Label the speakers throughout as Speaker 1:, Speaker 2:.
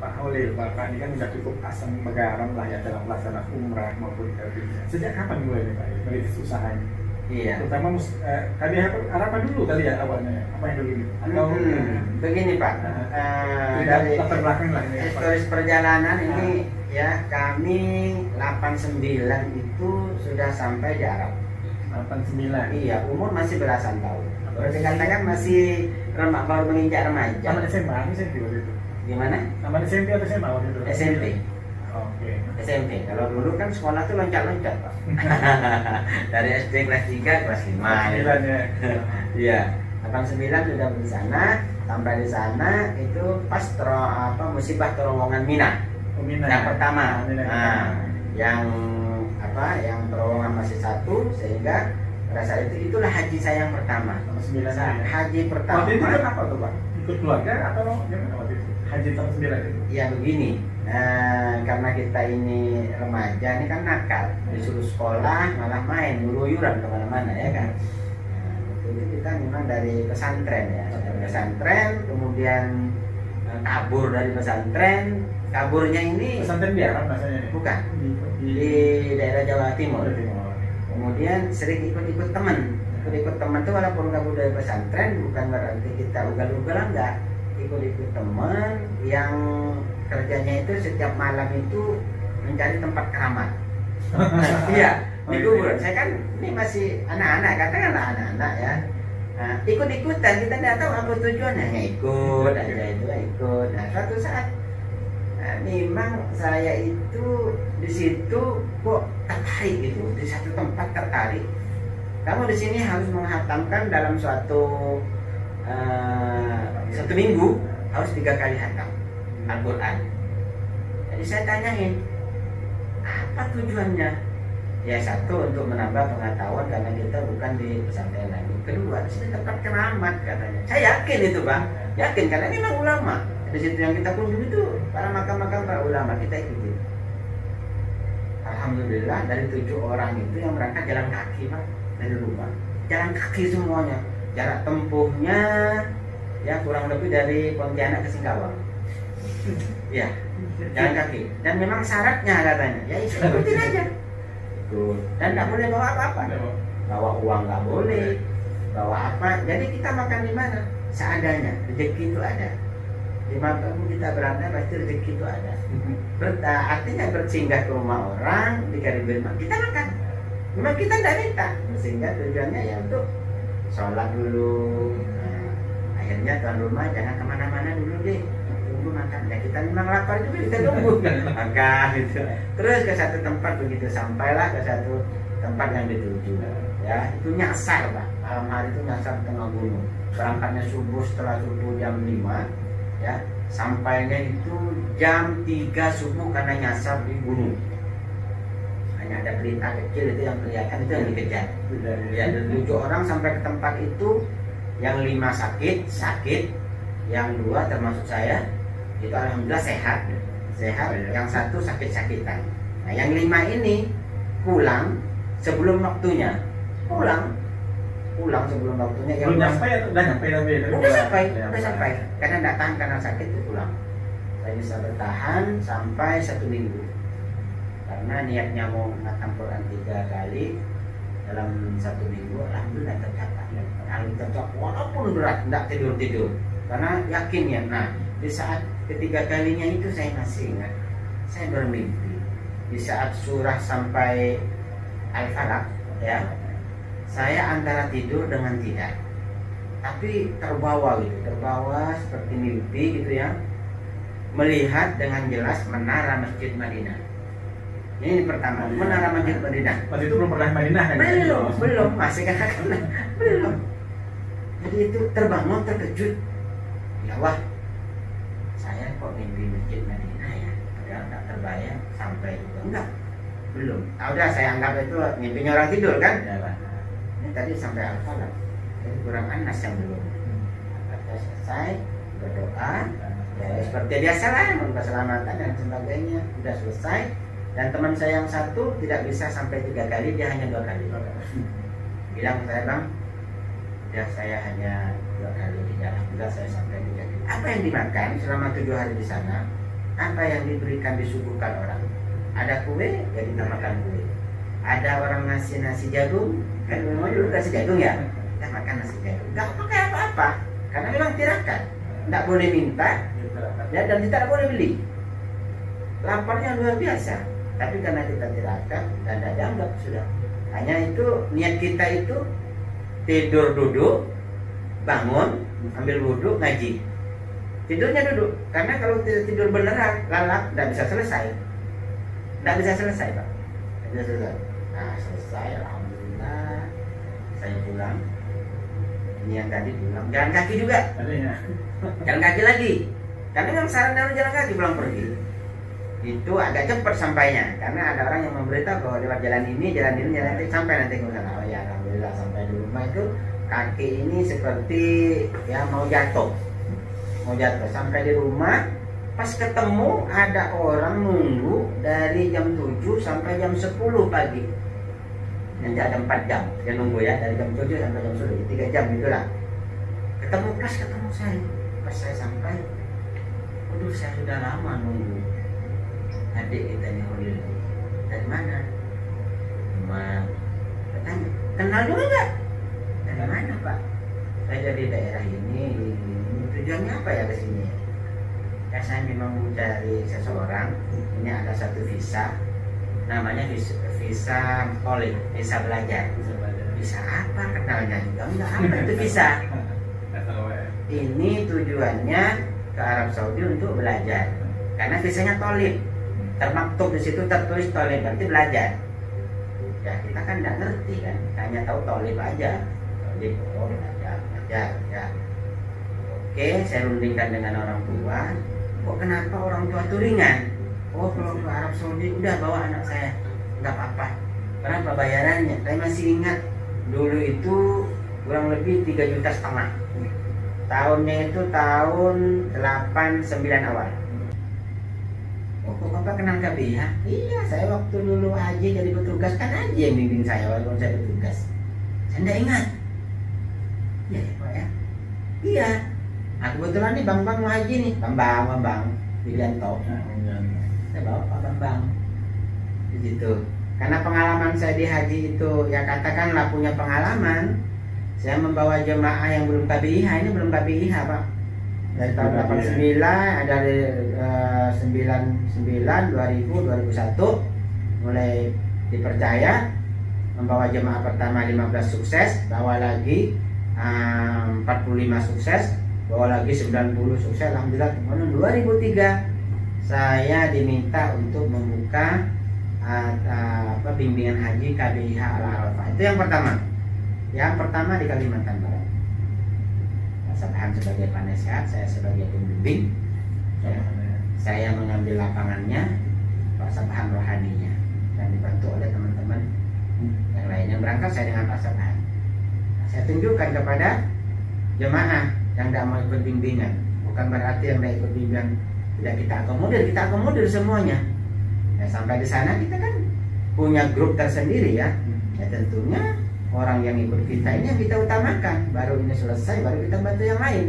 Speaker 1: Pak Holil, Bapak ini kan sudah cukup asam garam lah ya dalam pelaksanaan umrah maupun haji. Sejak kapan mulai nih Pak merintis usahanya?
Speaker 2: Iya.
Speaker 1: Terutama kali harapan dulu kali ya awalnya, apa yang dulu gitu? Atau
Speaker 2: begini Pak,
Speaker 1: dari
Speaker 2: dari
Speaker 1: latar belakang lah ini.
Speaker 2: historis perjalanan ini ya, kami 89 itu sudah sampai di Arab.
Speaker 1: 89.
Speaker 2: Iya, umur masih belasan tahun. Boleh dikatakan masih baru menginjak remaja.
Speaker 1: Taman SMA, SMP waktu itu.
Speaker 2: Gimana?
Speaker 1: Taman SMP atau SMA waktu itu?
Speaker 2: SMP.
Speaker 1: Oke.
Speaker 2: SMP. Kalau dulu kan sekolah tuh loncat-loncat Pak. Dari SD kelas 3 kelas 5.
Speaker 1: 9 ya.
Speaker 2: Iya. 89 sudah di sana. Sampai di sana itu pas musibah terowongan Mina.
Speaker 1: Mina.
Speaker 2: Yang pertama.
Speaker 1: Mina.
Speaker 2: Nah, yang terowongan masih satu, sehingga pada saat itulah haji saya yang pertama.
Speaker 1: 9 ya.
Speaker 2: Haji pertama.
Speaker 1: Waktu itu kan apa tuh Pak? Ikut keluarga atau gimana waktu itu? Haji tahun 9 itu?
Speaker 2: Ya begini, karena kita ini remaja, ini kan nakal, disuruh sekolah malah main, ngeluyuran kemana-mana ya kan. Nah, itu kita memang dari pesantren ya, dari pesantren, kemudian kabur dari pesantren. Kaburnya ini
Speaker 1: pesantren di Arab rasanya nih?
Speaker 2: Bukan,
Speaker 1: di
Speaker 2: daerah Jawa Timur. Kemudian sering ikut teman tuh, walaupun kabur dari pesantren bukan berarti kita ugal-ugalan, enggak. Ikut teman yang kerjanya itu setiap malam itu mencari tempat keramat. Iya, di kuburan. Saya kan ini masih anak-anak, katakanlah anak-anak ya. Nah, ikut-ikutan, kita tidak tahu apa tujuannya, ikut aja itu ikut. Nah, suatu saat memang saya itu di situ kok tertarik gitu, di satu tempat tertarik. Kamu di sini harus menghatamkan dalam satu minggu harus 3 kali hatam Al-Quran. Jadi saya tanyain, apa tujuannya? Ya satu, untuk menambah pengetahuan karena kita bukan di pesantren lagi. Kedua, di sini tempat keramat katanya. Saya yakin itu Bang, yakin karena ini memang ulama. Di situ yang kita kunjungi itu para makam-makam para ulama, kita ikuti. Alhamdulillah dari 7 orang itu yang berangkat jalan kaki Pak, dari rumah. Jalan kaki semuanya. Jarak tempuhnya ya kurang lebih dari Pontianak ke Singkawang. Ya, jalan kaki. Dan memang syaratnya katanya, ya ikutin aja. Dan nggak boleh bawa apa-apa. Bawa uang nggak boleh, bawa apa. Jadi kita makan di mana? Seadanya. Rezeki itu ada. Di mana kita berada pasti rezeki itu ada. Artinya bersinggah ke rumah orang di Karibia, kita makan. Memang kita tidak minta. Bersinggah tujuannya ya untuk sholat dulu. Nah, akhirnya tuan rumah jangan kemana-mana dulu deh, tunggu makan. Ya kita memang lapar juga, kita tunggu makan gitu. Terus ke satu tempat, begitu sampailah ke satu tempat yang dituju. Ya itu nyasar Pak. Malam hari itu nyasar di tengah gunung. Berangkatnya subuh, setelah subuh jam 5 ya, sampainya itu jam 3 subuh karena nyasar di gunung. Hanya ada pelita kecil itu yang kelihatan, itu yang dikejar. Ya, ada 7 orang sampai ke tempat itu, yang 5 sakit, yang 2 termasuk saya, itu alhamdulillah sehat, yang 1 sakit-sakitan. Nah, yang 5 ini pulang sebelum waktunya, pulang sebelum waktunya.
Speaker 1: Belum nyampe atau udah nyampe tapi?
Speaker 2: Udah sampai, karena nggak tahan karena sakit itu pulang. Saya bisa bertahan sampai 1 minggu. Karena niatnya mau ngatam Quran 3 kali dalam 1 minggu, alhamdulillah tercapai. Walaupun berat, tidak tidur. Karena yakin ya. Nah, di saat ketiga kalinya itu saya masih ingat, saya bermimpi. Di saat surah sampai Al-Falaq, ya, saya antara tidur dengan tidak, tapi terbawa seperti mimpi gitu ya, melihat dengan jelas menara Masjid Madinah. Ini pertama, menara Masjid Madinah.
Speaker 1: Waktu itu belum pernah Madinah kan?
Speaker 2: Belum, masih kan belum. Jadi itu terbangun terkejut. Ya wah, saya kok mimpi Masjid Madinah ya? Padahal nggak terbayang sampai itu enggak. Belum. Udah saya anggap itu mimpinya orang tidur kan? Ya, ini tadi sampai Al-Falaq. Jadi kurang Anas yang belum. Sudah selesai berdoa, ya seperti biasa lah, keselamatan dan sebagainya. Sudah selesai. Dan teman saya yang 1 tidak bisa sampai 3 kali, dia hanya 2 kali. Bilang saya Bang, ya saya hanya 2 kali, tidak alhamdulillah saya sampai 3 kali. Apa yang dimakan selama 7 hari di sana? apa yang diberikan disuguhkan orang. Ada kue, ya kita makan kue. Ada orang ngasih nasi jagung, kan memang dulu kasih jagung ya, kita makan nasi jagung. Gak pakai apa-apa, karena memang tirakat. Tidak boleh minta, ya, dan tidak boleh beli. Laparnya luar biasa, tapi karena kita tirakat dan tidak dianggap sudah. Hanya itu niat kita itu tidur duduk, bangun, ambil wudhu, ngaji. Tidurnya duduk, karena kalau tidur beneran, lalap, tidak bisa selesai. Tidak bisa selesai, Pak. Tidak bisa selesai. Nah, selesai, alhamdulillah. Saya pulang. Ini yang tadi pulang. Jalan kaki juga. Jalan kaki lagi. Karena memang saran dari jalan kaki pulang pergi. Itu agak cepat sampainya, karena ada orang yang memberitahu bahwa lewat jalan ini, sampai nanti ke sana. Oh ya, alhamdulillah sampai di rumah itu kaki ini seperti ya mau jatuh. Sampai di rumah, pas ketemu ada orang nunggu dari jam 7 sampai jam 10 pagi. Nanti ada 4 jam dia nunggu ya, dari jam 7 sampai jam 10, 3 jam itulah. Ketemu saya. Pas saya sampai, waduh, saya sudah lama nunggu. Adik kita nih, dari mana? Cuma bertanya, kenal juga enggak? Dari mana, Pak? Saya dari daerah ini. Tujuannya apa ya ke sini? Ya, saya memang mencari seseorang. Ini ada satu visa, namanya visa Tolik, visa belajar. Visa apa? Kenalnya juga enggak, apa itu visa? Ini tujuannya ke Arab Saudi untuk belajar, karena visanya Tolik. Termaktub di situ tertulis Tolik, berarti belajar. Ya kita kan nggak ngerti kan, hanya tahu Tolik aja. Tolik, oh belajar ya. Oke, saya rundingkan dengan orang tua. Kok kenapa orang tua itu ringan? Oh, kalau ke Arab Saudi udah bawa anak saya, nggak apa-apa. Berapa bayarannya? Saya masih ingat dulu itu kurang lebih 3,5 juta. Tahunnya itu tahun 89 awal. Oh, kok Bapak kenal KBIH? Iya, saya waktu dulu haji jadi petugas, kan haji yang bimbing saya walaupun saya petugas. Saya nggak ingat. Iya ya Pak ya. Iya. Nah, kebetulan nih Bang mau haji nih, Bang Widianto. Saya bawa Pak Bambang. Begitu. Karena pengalaman saya di haji itu, ya katakanlah punya pengalaman. Saya membawa jemaah yang belum KBIH, ini belum KBIH Pak. Dari tahun 89, dari 99, 2000, 2001 mulai dipercaya membawa jemaah pertama 15 sukses, bawa lagi 45 sukses, bawa lagi 90 sukses. Alhamdulillah. Kemudian 2003 saya diminta untuk membuka bimbingan haji KBIH Al Arafah. Itu yang pertama. Yang pertama di Kalimantan Barat. Pak Sabhan sebagai penasehat, saya sebagai pembimbing. Saya mengambil lapangannya, Pak Sabhan rohaninya, dan dibantu oleh teman-teman yang lainnya. Berangkat saya dengan Pak Sabhan. Saya tunjukkan kepada jemaah yang tidak mau ikut bimbingan. Bukan berarti yang tidak ikut bimbingan tidak kita akomodir semuanya. Ya, sampai di sana kita kan punya grup tersendiri ya. Ya tentunya orang yang ikut kita ini yang kita utamakan. Baru ini selesai, baru kita bantu yang lain.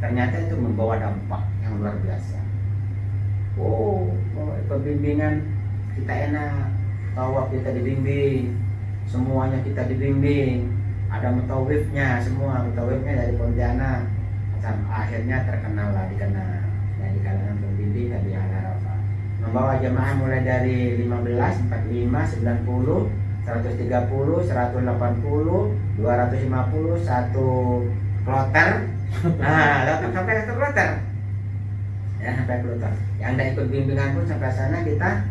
Speaker 2: Ternyata itu membawa dampak yang luar biasa. Oh, pembimbingan kita enak, tawaf kita dibimbing, semuanya kita dibimbing. Ada mutawifnya, semua mutawifnya dari Pontianak. Akhirnya terkenal lah, dikenal dari kalangan pembimbing KBIH Al Arafah. Membawa jemaah mulai dari 15, 45, 90, 130, 180, 250, 1 kloter. Nah, sampai 1 kloter. Ya, sampai kloter. Yang tidak ikut bimbingan pun sampai sana kita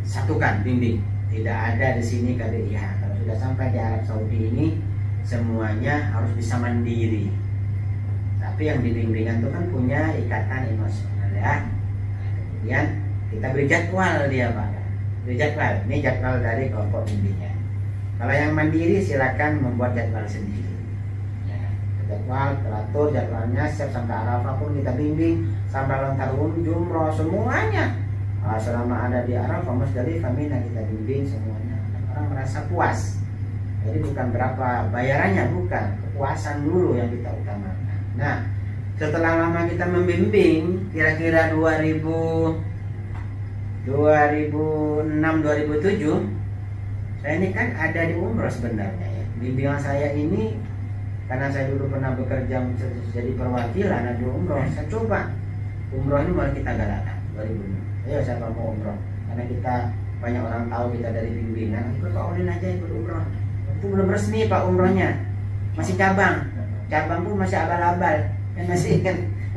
Speaker 2: satukan bimbing. Tidak ada di sini KBIH. Kalau sudah sampai di Arab Saudi ini semuanya harus bisa mandiri. Tapi yang dibimbingan itu kan punya ikatan emosional ya. Kemudian kita beri jadwal dia Pak. Beri jadwal. Ini jadwal dari kelompok bimbingan. Kalau yang mandiri silakan membuat jadwal sendiri. Ya, jadwal teratur, jadwalnya siap sampai Arafah pun kita bimbing, sampai lontar jumroh semuanya. Selama ada di Arafah, Musdalifah, Mina kita bimbing semuanya. Orang merasa puas. Jadi bukan berapa bayarannya, bukan, kepuasan dulu yang kita utamakan. Nah, setelah lama kita membimbing, kira-kira 2006-2007, saya ini kan ada di umroh sebenarnya ya. Bimbingan saya ini karena saya dulu pernah bekerja jadi perwakilan di umroh, saya coba umroh ini mulai kita galakkan 2006. Ayo siapa mau umroh? Karena kita banyak orang tahu kita dari bimbingan, ikut Pak Olin aja ikut umroh. Itu belum resmi Pak umrohnya, masih cabang pun masih abal-abal, masih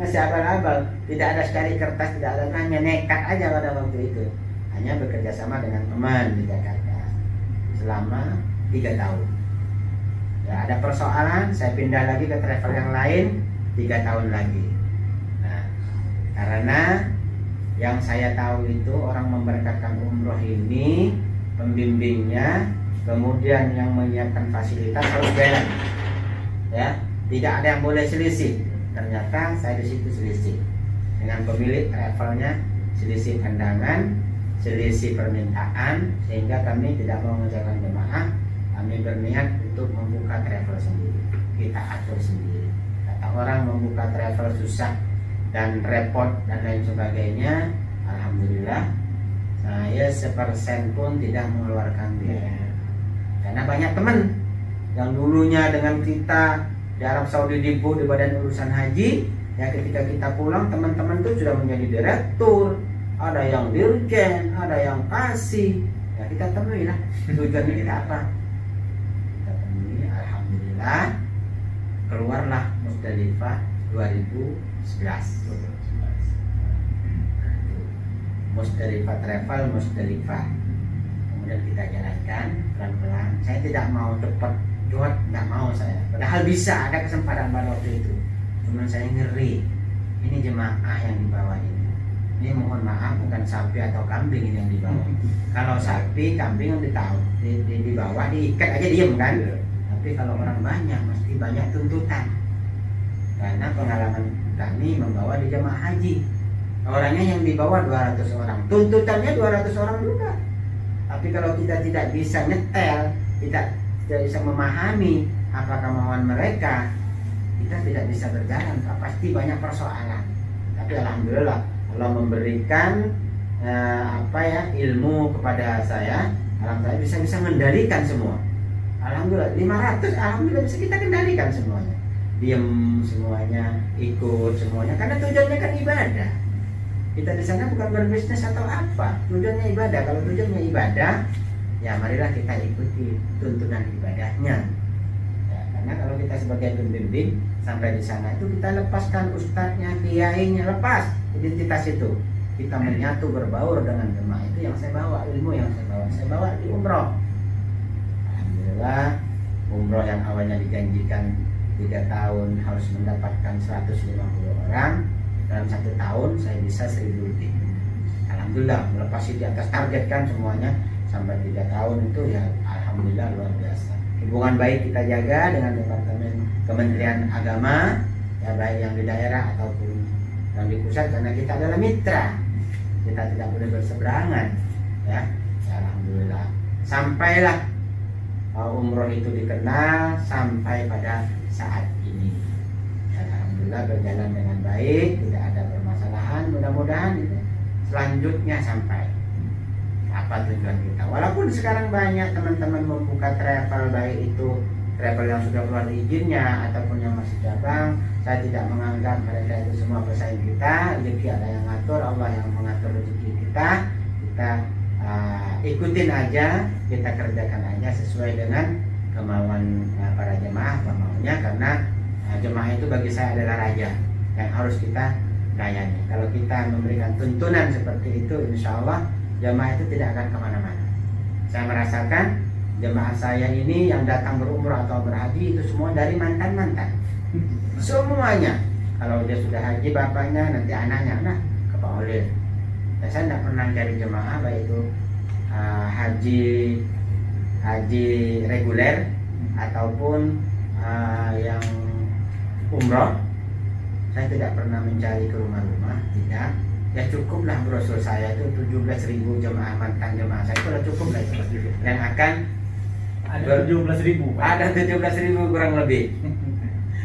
Speaker 2: abal-abal, tidak ada sekali kertas, tidak ada, hanya nekat aja pada waktu itu, hanya bekerja sama dengan teman di Jakarta selama 3 tahun. Ya, ada persoalan, saya pindah lagi ke travel yang lain 3 tahun lagi. Nah, karena yang saya tahu itu orang memberangkatkan umroh ini, pembimbingnya, kemudian yang menyiapkan fasilitas harus jalan, ya, tidak ada yang boleh selisih. Ternyata saya di situ selisih dengan pemilik travelnya, selisih pandangan, selisih permintaan, sehingga kami tidak mau mengerjakan jemaah. Kami berniat untuk membuka travel sendiri, kita atur sendiri. Kata orang membuka travel susah dan repot dan lain sebagainya. Alhamdulillah saya sepersen pun tidak mengeluarkan biaya, karena banyak teman yang dulunya dengan kita di Arab Saudi di badan urusan haji, ya ketika kita pulang teman-teman itu sudah menjadi direktur, ada yang dirjen, ada yang kasih, ya kita temui lah tujuannya kita apa, kita temui. Alhamdulillah keluarlah Musdalifah 2011. Musdalifah travel, Musdalifah. Kemudian kita jalankan pelan-pelan. Saya tidak mau cepat jual, tidak mau saya. Padahal bisa, ada kesempatan pada waktu itu. Cuman saya ngeri. Ini jemaah yang dibawa ini. Ini mohon maaf bukan sapi atau kambing ini yang dibawa. Kalau sapi, kambing yang dibawa diikat aja diem kan. Tapi kalau orang banyak mesti banyak tuntutan. Karena pengalaman kami membawa di jemaah haji. Orangnya yang dibawa 200 orang, tuntutannya 200 orang juga. Tapi kalau kita tidak bisa nyetel, tidak bisa memahami apa kemauan mereka, kita tidak bisa berjalan, pasti banyak persoalan. Tapi alhamdulillah Allah memberikan ilmu kepada saya. Alhamdulillah bisa mengendalikan semua. Alhamdulillah 500, alhamdulillah bisa kita kendalikan semuanya. Diam semuanya, ikut semuanya, karena tujuannya kan ibadah. Kita di sana bukan berbisnis atau apa, tujuannya ibadah. Kalau tujuannya ibadah, ya marilah kita ikuti tuntunan ibadahnya. Ya, karena kalau kita sebagai pembimbing sampai di sana itu kita lepaskan ustadznya, kiainya, lepas identitas itu. Kita menyatu berbaur dengan jemaah itu yang saya bawa, ilmu yang saya bawa di umroh. Alhamdulillah umroh yang awalnya dijanjikan 3 tahun harus mendapatkan 150 orang. Dalam 1 tahun saya bisa 1000 lebih. Alhamdulillah melepasi di atas target kan semuanya. Sampai 3 tahun itu ya alhamdulillah luar biasa. Hubungan baik kita jaga dengan Departemen Kementerian Agama, ya baik yang di daerah ataupun yang di pusat, karena kita adalah mitra. Kita tidak boleh berseberangan, ya. Alhamdulillah sampailah umroh itu dikenal sampai pada saat ini. Alhamdulillah berjalan dengan baik, tidak ada permasalahan. Mudah-mudahan selanjutnya sampai apa tujuan kita. Walaupun sekarang banyak teman-teman membuka travel, baik itu travel yang sudah keluar izinnya ataupun yang masih cabang, saya tidak menganggap mereka itu semua pesaing kita. Rezeki ada yang ngatur, Allah yang mengatur rezeki kita. Kita ikutin aja, kita kerjakan aja sesuai dengan kemauan para jemaah, kemauannya, karena jemaah itu bagi saya adalah raja yang harus kita layani. Kalau kita memberikan tuntunan seperti itu, insya Allah jemaah itu tidak akan kemana-mana. Saya merasakan jemaah saya ini yang datang berumrah atau berhaji itu semua dari mantan-mantan. Semuanya. Kalau dia sudah haji bapaknya, nanti anaknya, nah ke Pak Olin. Saya tidak pernah cari jemaah baik itu haji reguler ataupun yang umroh. Saya tidak pernah mencari ke rumah-rumah, tidak. Ya cukuplah brosur saya itu 17.000 jemaah, mantan jemaah saya itu sudah cukup lah itu. Dan akan
Speaker 1: ada 17.000.
Speaker 2: Ada 17.000 kurang lebih.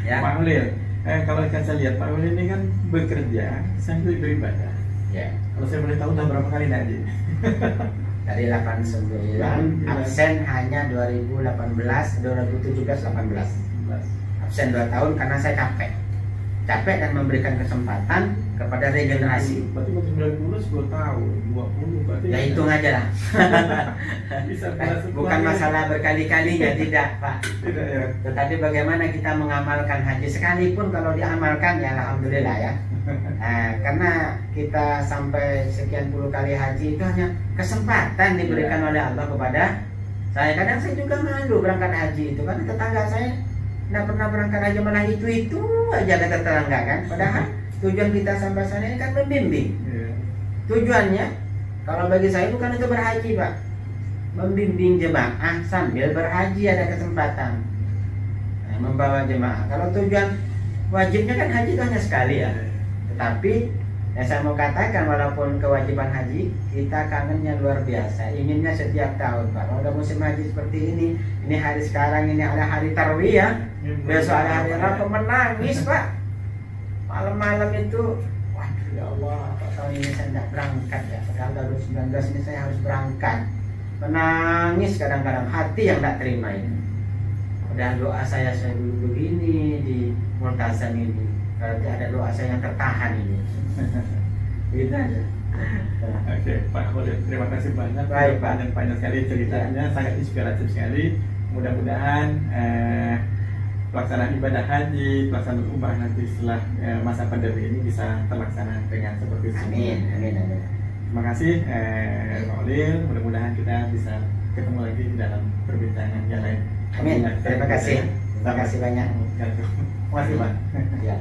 Speaker 2: Ya.
Speaker 1: Pak Olin, Kalau kan saya lihat Pak Ulil ini kan bekerja sambil beribadah.
Speaker 2: Ya.
Speaker 1: Kalau saya boleh tahu udah berapa kali ngaji?
Speaker 2: Dari 89 absen hanya 2018, 2017, 18. Absen 2 tahun karena saya capek dan memberikan kesempatan kepada regenerasi.
Speaker 1: Berarti kalau 90 10 tahun, 20 berarti
Speaker 2: Ya hitung aja lah.
Speaker 1: Bisa
Speaker 2: Bukan masalah berkali-kalinya, tidak Pak.
Speaker 1: Tidak ya.
Speaker 2: Tetapi bagaimana kita mengamalkan haji, sekalipun kalau diamalkan ya alhamdulillah ya. Nah, karena kita sampai sekian puluh kali haji itu hanya kesempatan diberikan oleh Allah kepada saya. Kadang saya juga malu berangkat haji itu, karena tetangga saya tidak pernah berangkat haji, malah itu aja kata tetangga kan. Padahal tujuan kita sampai sana ini kan membimbing. Tujuannya kalau bagi saya bukan untuk berhaji Pak, membimbing jemaah sambil berhaji, ada kesempatan membawa jemaah. Kalau tujuan wajibnya kan haji itu hanya sekali ya. Tetapi yang saya mau katakan, walaupun kewajiban haji, kita kangennya luar biasa, inginnya setiap tahun Pak. Kalau ada musim haji seperti ini hari sekarang ini ada hari tarwiyah, besok ada hari Arafah, menangis Pak. Malam-malam itu, waduh ya Allah, tahun ini saya tidak berangkat ya. Padahal 2019 ini saya harus berangkat. Menangis kadang-kadang, hati yang tidak terima ini. Padahal doa saya dulu begini di Multazam ini. Berarti ada doa saya yang tertahan ini. Gitu aja.
Speaker 1: Oke, Pak Ulil, terima kasih banyak.
Speaker 2: Baik, Pak.
Speaker 1: Panjang sekali ceritanya, sangat inspiratif sekali. Mudah-mudahan pelaksanaan ibadah haji, pelaksanaan umrah nanti setelah masa pandemi ini bisa terlaksana dengan seperti itu.
Speaker 2: Amin, amin, amin.
Speaker 1: Terima kasih Pak Ulil. Mudah-mudahan kita bisa ketemu lagi di dalam perbincangan yang lain.
Speaker 2: Amin. Terima kasih. Terima kasih banyak.
Speaker 1: Terima kasih Pak.
Speaker 2: Ya.